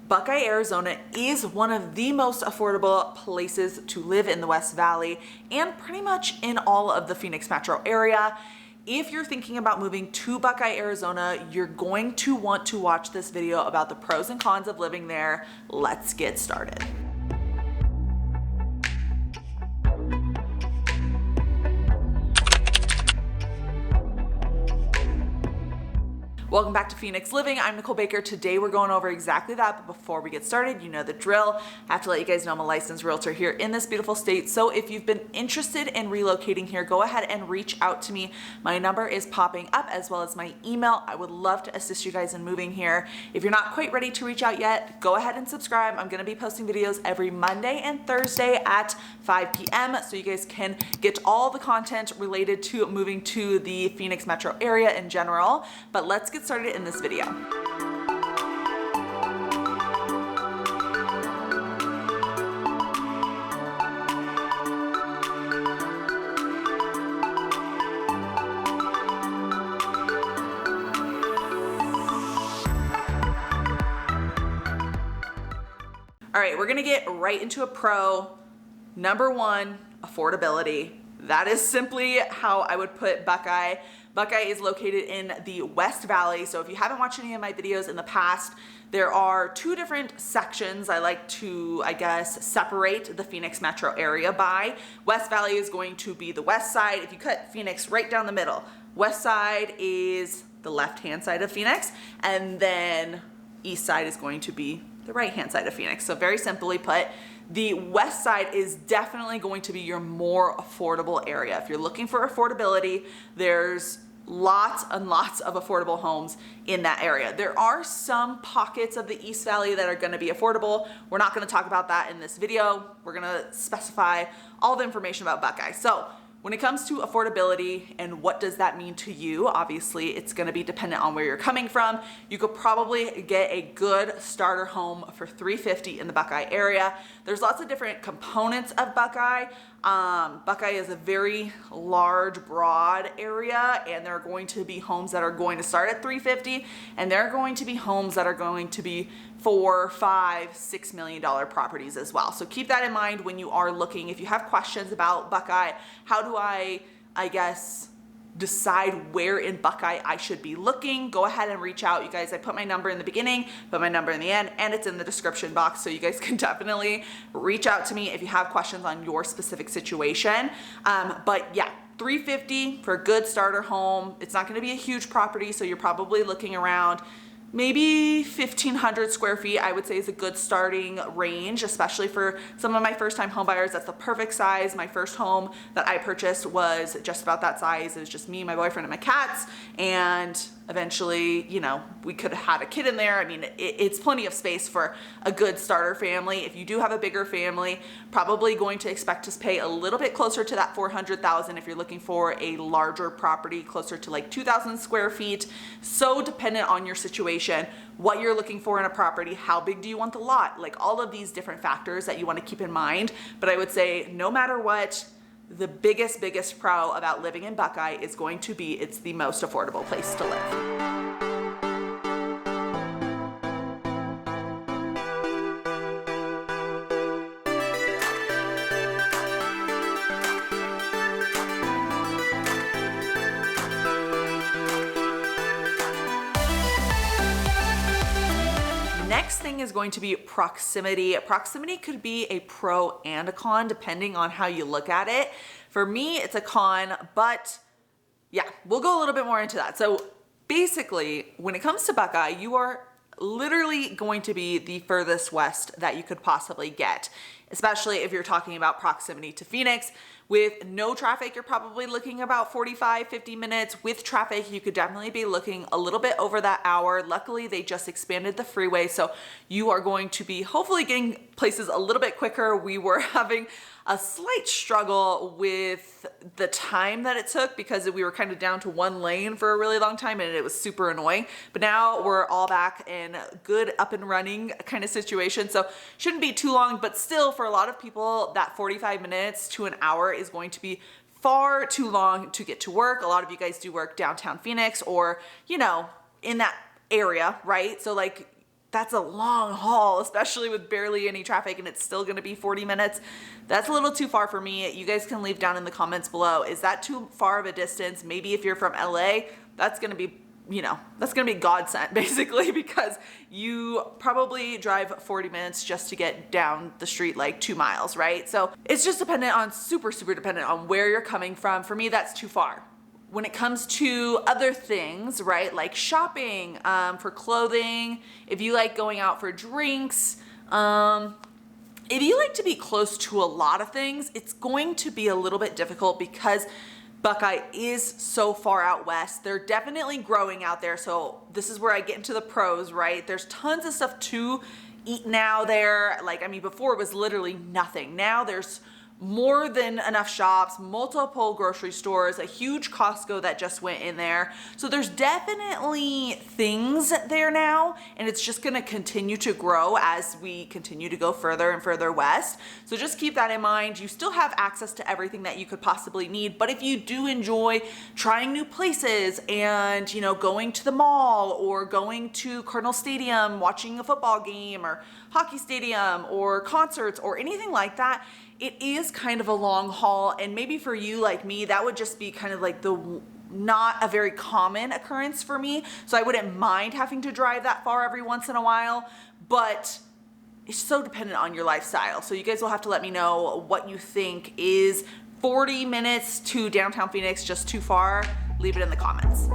Buckeye, Arizona is one of the most affordable places to live in the West Valley and pretty much in all of the Phoenix metro area. If you're thinking about moving to Buckeye, Arizona, you're going to want to watch this video about the pros and cons of living there. Let's get started. Welcome back to Phoenix Living. I'm Nicole Baker. Today we're going over exactly that, but before we get started, you know the drill. I have to let you guys know I'm a licensed realtor here in this beautiful state. So if you've been interested in relocating here, go ahead and reach out to me. My number is popping up as well as my email. I would love to assist you guys in moving here. If you're not quite ready to reach out yet, go ahead and subscribe. I'm going to be posting videos every Monday and Thursday at 5 p.m. so you guys can get all the content related to moving to the Phoenix metro area in general. But let's get started in this video. All right, we're gonna get right into a pro. Number one, affordability. That is simply how I would put Buckeye. Buckeye is located in the West Valley. So if you haven't watched any of my videos in the past, there are two different sections I like to, separate the Phoenix metro area by. West Valley is going to be the west side. If you cut Phoenix right down the middle, west side is the left-hand side of Phoenix, and then east side is going to be the right-hand side of Phoenix. So very simply put, the west side is definitely going to be your more affordable area. If you're looking for affordability, there's lots and lots of affordable homes in that area. There are some pockets of the East Valley that are going to be affordable. We're not going to talk about that in this video. We're going to specify all the information about Buckeye. So when it comes to affordability and what does that mean to you, obviously it's going to be dependent on where you're coming from. You could probably get a good starter home for $350 in the Buckeye area. There's lots of different components of Buckeye. Buckeye is a very large, broad area, and there are going to be homes that are going to start at $350, and there are going to be homes that are going to be $4, $5, $6 million properties as well. So keep that in mind when you are looking. If you have questions about Buckeye, how do I decide where in Buckeye I should be looking, go ahead and reach out. You guys, I put my number in the beginning, put my number in the end, and it's in the description box. So you guys can definitely reach out to me if you have questions on your specific situation. But yeah, $350 for a good starter home. It's not going to be a huge property, so you're probably looking around maybe 1,500 square feet, I would say, is a good starting range, especially for some of my first-time home buyers. That's the perfect size. My first home that I purchased was just about that size. It was just me, my boyfriend, and my cats, and eventually, you know, we could have had a kid in there. I mean, it's plenty of space for a good starter family. If you do have a bigger family, probably going to expect to pay a little bit closer to that $400,000 if you're looking for a larger property, closer to like 2,000 square feet. So dependent on your situation, what you're looking for in a property, how big do you want the lot, like all of these different factors that you want to keep in mind. But I would say no matter what, the biggest pro about living in Buckeye is going to be it's the most affordable place to live. Next thing is going to be proximity. Proximity could be a pro and a con depending on how you look at it. For me, it's a con, but yeah, we'll go a little bit more into that. So basically, when it comes to Buckeye, you are literally going to be the furthest west that you could possibly get, especially if you're talking about proximity to Phoenix. With no traffic, you're probably looking about 45, 50 minutes. With traffic, you could definitely be looking a little bit over that hour. Luckily, they just expanded the freeway, so you are going to be hopefully getting places a little bit quicker. We were having a slight struggle with the time that it took because we were kind of down to one lane for a really long time and it was super annoying. But now we're all back in good up and running kind of situation. So shouldn't be too long, but still for a lot of people, that 45 minutes to an hour is going to be far too long to get to work. A lot of you guys do work downtown Phoenix or, you know, in that area, right? So like that's a long haul, especially with barely any traffic, and it's still gonna be 40 minutes. That's a little too far for me. You guys can leave down in the comments below. Is that too far of a distance? Maybe if you're from LA, that's gonna be, that's gonna be godsend basically, because you probably drive 40 minutes just to get down the street like 2 miles, right? So it's just dependent on, super dependent on where you're coming from. For me, that's too far. When it comes to other things, right, like shopping, for clothing, if you like going out for drinks, if you like to be close to a lot of things, it's going to be a little bit difficult because Buckeye is so far out west. They're definitely growing out there. So this is where I get into the pros, right? There's tons of stuff to eat now there. Like, I mean, before it was literally nothing. Now there's more than enough shops, multiple grocery stores, a huge Costco that just went in there. So there's definitely things there now, and it's just gonna continue to grow as we continue to go further and further west. So just keep that in mind. You still have access to everything that you could possibly need, but if you do enjoy trying new places and, going to the mall or going to Cardinal Stadium, watching a football game or hockey stadium or concerts or anything like that, it is kind of a long haul. And maybe for you, like me, that would just be kind of like not a very common occurrence for me. So I wouldn't mind having to drive that far every once in a while, but it's so dependent on your lifestyle. So you guys will have to let me know what you think. Is 40 minutes to downtown Phoenix just too far? Leave it in the comments.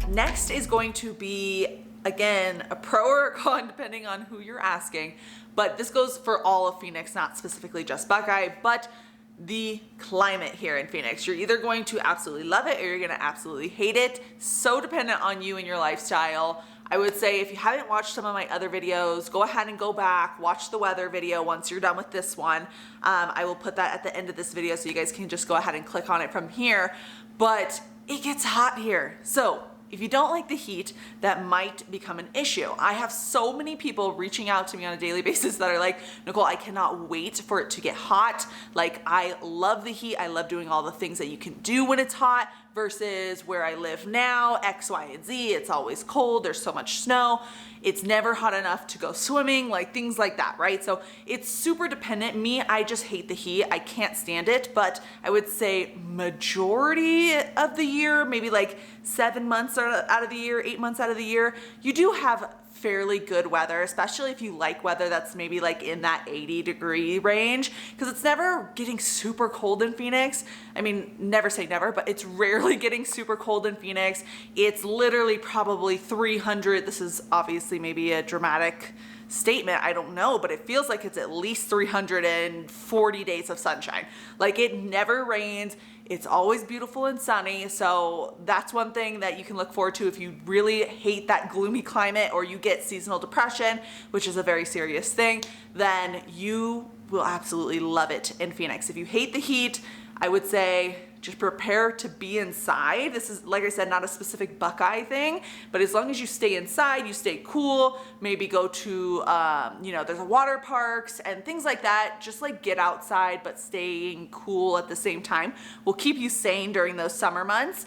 Next is going to be, again, a pro or a con depending on who you're asking, but this goes for all of Phoenix, not specifically just Buckeye, but the climate here in Phoenix. You're either going to absolutely love it or you're gonna absolutely hate it. So dependent on you and your lifestyle. I would say if you haven't watched some of my other videos, go ahead and go back, watch the weather video once you're done with this one. I will put that at the end of this video so you guys can just go ahead and click on it from here, but it gets hot here. So if you don't like the heat, that might become an issue. I have so many people reaching out to me on a daily basis that are like, Nicole, I cannot wait for it to get hot. Like, I love the heat. I love doing all the things that you can do when it's hot versus where I live now, X, Y, and Z. It's always cold. There's so much snow. It's never hot enough to go swimming, like things like that, right? So it's super dependent. Me, I just hate the heat. I can't stand it, but I would say majority of the year, maybe like 7 months out of the year, 8 months out of the year, you do have fairly good weather, especially if you like weather that's maybe like in that 80-degree range, because it's never getting super cold in Phoenix. I mean, never say never, but it's rarely getting super cold in Phoenix. It's literally probably 300. This is obviously maybe a dramatic statement, I don't know, but it feels like it's at least 340 days of sunshine. Like, it never rains. It's always beautiful and sunny. So that's one thing that you can look forward to if you really hate that gloomy climate or you get seasonal depression, which is a very serious thing, then you will absolutely love it in Phoenix. If you hate the heat, I would say just prepare to be inside. This is, like I said, not a specific Buckeye thing, but as long as you stay inside, you stay cool, maybe go to, there's water parks and things like that. Just like get outside, but staying cool at the same time will keep you sane during those summer months.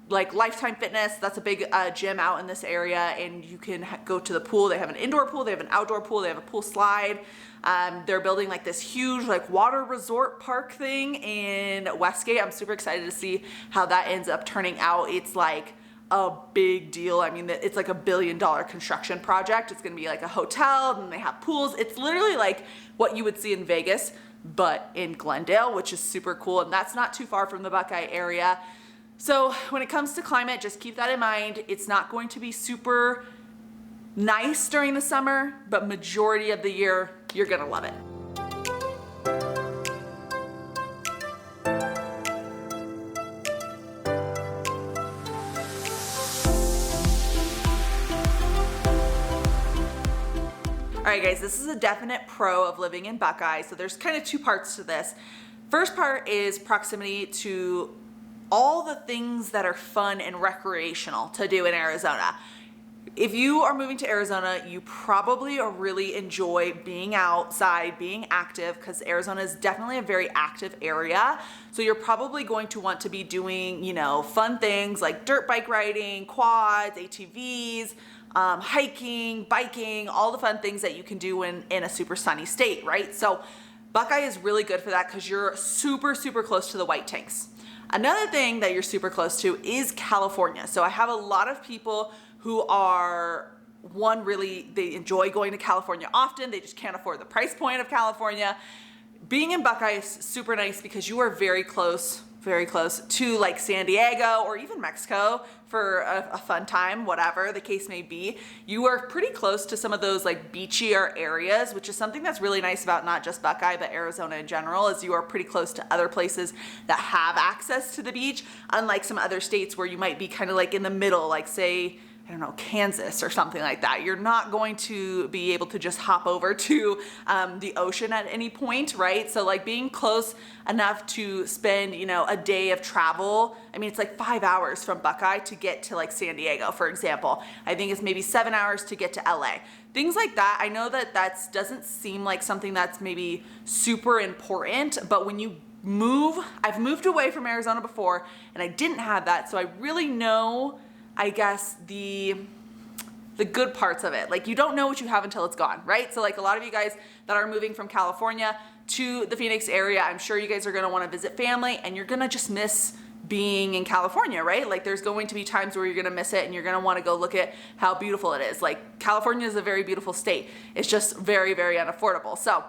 Like Lifetime Fitness, that's a big gym out in this area, and you can go to the pool. They have an indoor pool, they have an outdoor pool, they have a pool slide. They're building like this huge like water resort park thing in Westgate. I'm super excited to see how that ends up turning out. It's like a big deal. I mean, it's like $1 billion construction project. It's gonna be like a hotel, and they have pools. It's literally like what you would see in Vegas, but in Glendale, which is super cool. And that's not too far from the Buckeye area. So when it comes to climate, just keep that in mind. It's not going to be super nice during the summer, but majority of the year, you're gonna love it. All right, guys, this is a definite pro of living in Buckeye. So there's kind of two parts to this. First part is proximity to all the things that are fun and recreational to do in Arizona. If you are moving to Arizona, you probably really enjoy being outside, being active, because Arizona is definitely a very active area. So you're probably going to want to be doing, fun things like dirt bike riding, quads, ATVs, hiking, biking, all the fun things that you can do in a super sunny state, right? So Buckeye is really good for that because you're super, super close to the white tanks. Another thing that you're super close to is California. So I have a lot of people who are, they enjoy going to California often. They just can't afford the price point of California. Being in Buckeye is super nice because you are very close to like San Diego or even Mexico for a fun time, whatever the case may be. You are pretty close to some of those like beachier areas, which is something that's really nice about not just Buckeye, but Arizona in general, is you are pretty close to other places that have access to the beach, unlike some other states where you might be kind of like in the middle, like say, I don't know, Kansas or something like that. You're not going to be able to just hop over to the ocean at any point, right? So like being close enough to spend, a day of travel. I mean, it's like 5 hours from Buckeye to get to like San Diego, for example. I think it's maybe 7 hours to get to LA. Things like that. I know that doesn't seem like something that's maybe super important, but when you I've moved away from Arizona before and I didn't have that. So I really know, I guess, the good parts of it. Like, you don't know what you have until it's gone, right? So like a lot of you guys that are moving from California to the Phoenix area, I'm sure you guys are gonna wanna visit family and you're gonna just miss being in California, right? Like there's going to be times where you're gonna miss it and you're gonna wanna go look at how beautiful it is. Like California is a very beautiful state. It's just very, very unaffordable. So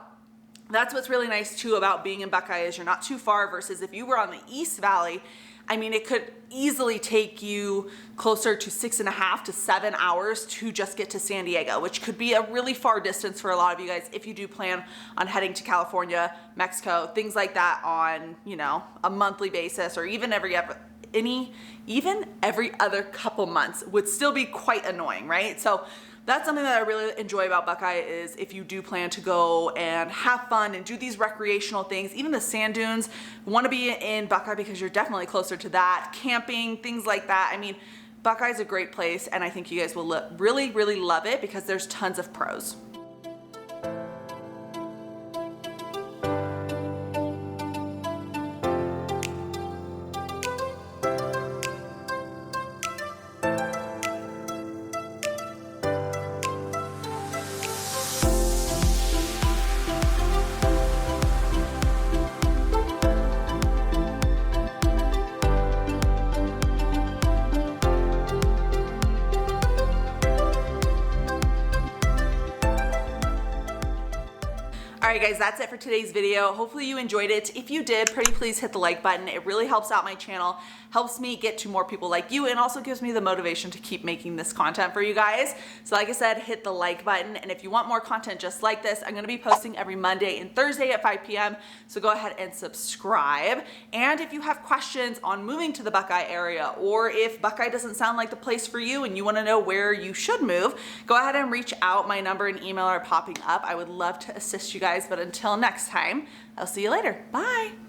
that's what's really nice too about being in Buckeye is you're not too far versus if you were on the East Valley, I mean, it could easily take you closer to 6.5 to 7 hours to just get to San Diego, which could be a really far distance for a lot of you guys if you do plan on heading to California, Mexico, things like that on, a monthly basis, or even every other couple months would still be quite annoying, right? So that's something that I really enjoy about Buckeye is if you do plan to go and have fun and do these recreational things, even the sand dunes, want to be in Buckeye because you're definitely closer to that, camping, things like that. I mean, Buckeye's a great place and I think you guys will really, really love it because there's tons of pros. Alright guys, that's it for today's video. Hopefully you enjoyed it. If you did, pretty please hit the like button. It really helps out my channel, helps me get to more people like you, and also gives me the motivation to keep making this content for you guys. So like I said, hit the like button, and if you want more content just like this, I'm gonna be posting every Monday and Thursday at 5 p.m. So go ahead and subscribe. And if you have questions on moving to the Buckeye area, or if Buckeye doesn't sound like the place for you and you wanna know where you should move, go ahead and reach out. My number and email are popping up. I would love to assist you guys, but until next time, I'll see you later. Bye.